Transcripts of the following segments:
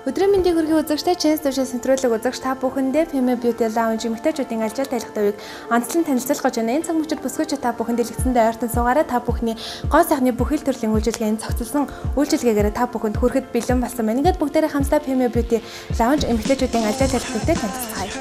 Өдрийн мэндийг хүргэе үзэгчтэй Chance төвшин сэнтрүүлэг үзэгч та бүхэндээ Female Beauty Lounge эмэгтэйчүүдийн алжаа тайлах тавыг онцлон танилцуулж байна. Энэ цаг мөчид бүсгүйч та бүхэндээ дэлгэцэндээ ойртон суугаараа та бүхний гоо сайхны бүхэл төрлийн үйлчилгээний цогцолсон үйлчилгээгээр та бүхэнд хүрэхэд бэлэн болсон байна. Ингээд бүгдээрээ хамтдаа Female Beauty Lounge эмэгтэйчүүдийн алжаа тайлах тавтай танилцгаая.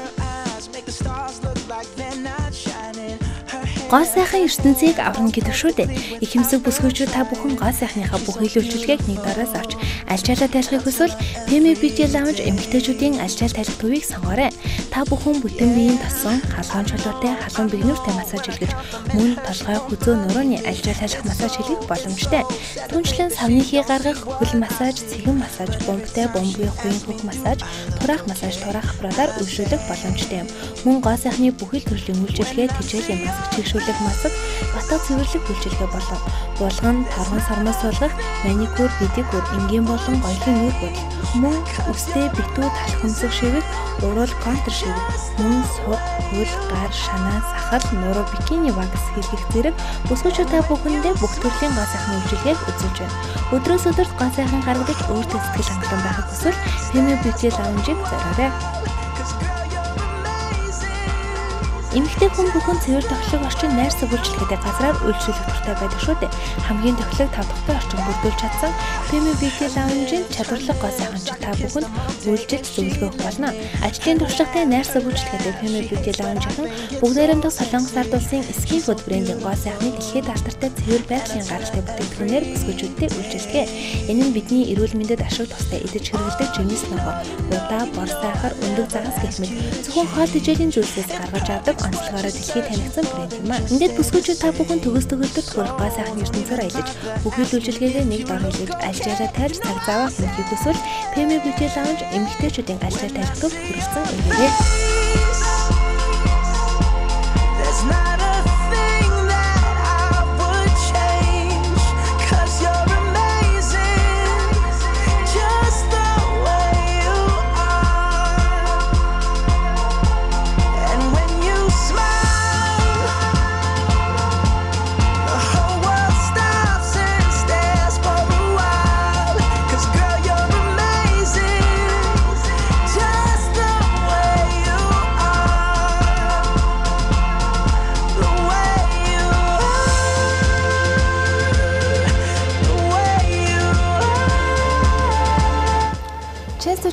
Гоо сайхан ертөнцийг аврах гэдэг шүү дээ. Их хэмсэг бүсгүйчүүд та бүхэн гоо сайхныхаа бүх үйлчлэгийг нэг дороос авч алжаалаа тайлахыг хүсвэл Female Beauty Lounge эмэгтэйчүүдийн алжаал тайлах төвийг сонгоорой. Та бүхэн бүтэн биеийн тосон, халуун чулуутай, халуун бигнүүртэй массаж хийлгэж, мөн толгой, хүзөө, нурууны алжаал тайлах массаж хийлгэх боломжтой. Түүнчлэн савныхий гаргах, хөл массаж, цэгэн массаж, бомбтой, бомбын хуйн хөх массаж, тураах массаж, тураах аппаратаар үйлчлэх боломжтой юм. Мөн гоо сайхны бүхэл төрлийн үйлчилгээ, тэжээлийн массаж масаг, батга цэвэрлэг үйлчилгээ болон булган, торгон сармаас суулгах, маникюр, педикюр, энгийн болон гоёлын нүүр бодол, мөн үстэй битүү талх хөмсөг шивэх, уруул контур шивэх, мөн суг, хөл, гар, шанаа, сахал, нуруу, бикини вакс хийх зэрэг бүсгүйчүүд та бүхэндээ бүх төрлийн гоо сайхны үйлчилгээг үзүүлж байна. Өдрөөс өдөрт гоо сайхан гаргадаг өөртөө сэтгэл хангалуун байхыг хүсвэл Female Beauty Lounge-ийг зориорой. Эмэгтэй хүн бүхэн цэвэр тохилог орчин найр сүлжлэхтэй газраар үйлчлэх дуртай байдаг шүү дээ. Хамгийн тохилог тавтахтай орчин бүрдүүлж чадсан Female Beauty Lounge-ийн чадварлаг гоо сайханч та бүхэнд үйлчлэж зөвлөгөөх болно. Ажлын туршлагатай найр сүлжлэхтэй Female Beauty Lounge-ийн бүгдээрэмдэх Солонгос ард улсын Skin Food брендийн гоо сайхны дэлхийд алдартай цэвэр байгалийн гаралтай бүтээгдэхүүнээр бүсгүйчүүдтэй үйлчилгээ. Энэ нь бидний эрүүл мэндэд ашиг тустай идэж хэрэглэдэг жимс ногоо, удаа, бор сахар, өндөг загас гэх мэт зөвхөн хоол тэжээлийн зүйлсээс гаргаж авдаг онцлогоороо дэлхийд танигдсан брэнд юм аа. Ингээд бүсгүйчүүд та бүхэн төгс төгөлдөр хүрэх гоо сайхны ертөнцөөр аялаж, бүхэл үйлчилгээгээ нэг дор хэлж, алжаалаа тайлж цаг зав хийхийг хүсвэл Female Beauty Lounge эмэгтэйчүүдийн алжаа тайлах төв хүрэлцэн өгье.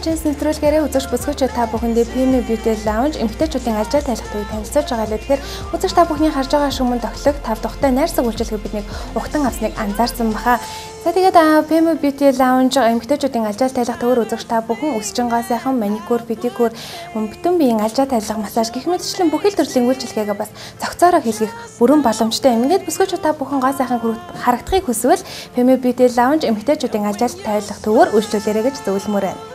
Chance нэвтрүүлгээрээ үзэгч бүсгүйчүүд та бүхэндээ Female Beauty Lounge эмэгтэйчүүдийн алжаа тайлах төвийг танилцуулж байгаа лээ. Тэгэхээр үзэгч та бүхний харж байгаа шүүмэн тохилог тав тухтай найр сүг үйлчилгээ биднийг ухтан авсныг анзаарсан баха. За тэгээд Female Beauty Lounge эмэгтэйчүүдийн алжаа тайлах төвөр үзэгч та бүхэн өсчин гоо сайхан маникюр, педикюр, бүтэн биеийн алжаа тайлах массаж гэх мэтчлэн бүхэл төрлийн үйлчилгээгээ бас цогцоороо хийлгэх бүрэн боломжтой юм. Ингээд бүсгүйчүүд та бүхэн гоо сайхан харагдахыг хүсвэл Female Beauty Lounge эмэгтэйчүүдийн алжаа тайлах төвөр үйлчлүүлээрэй гэж зөвлөмөр байна.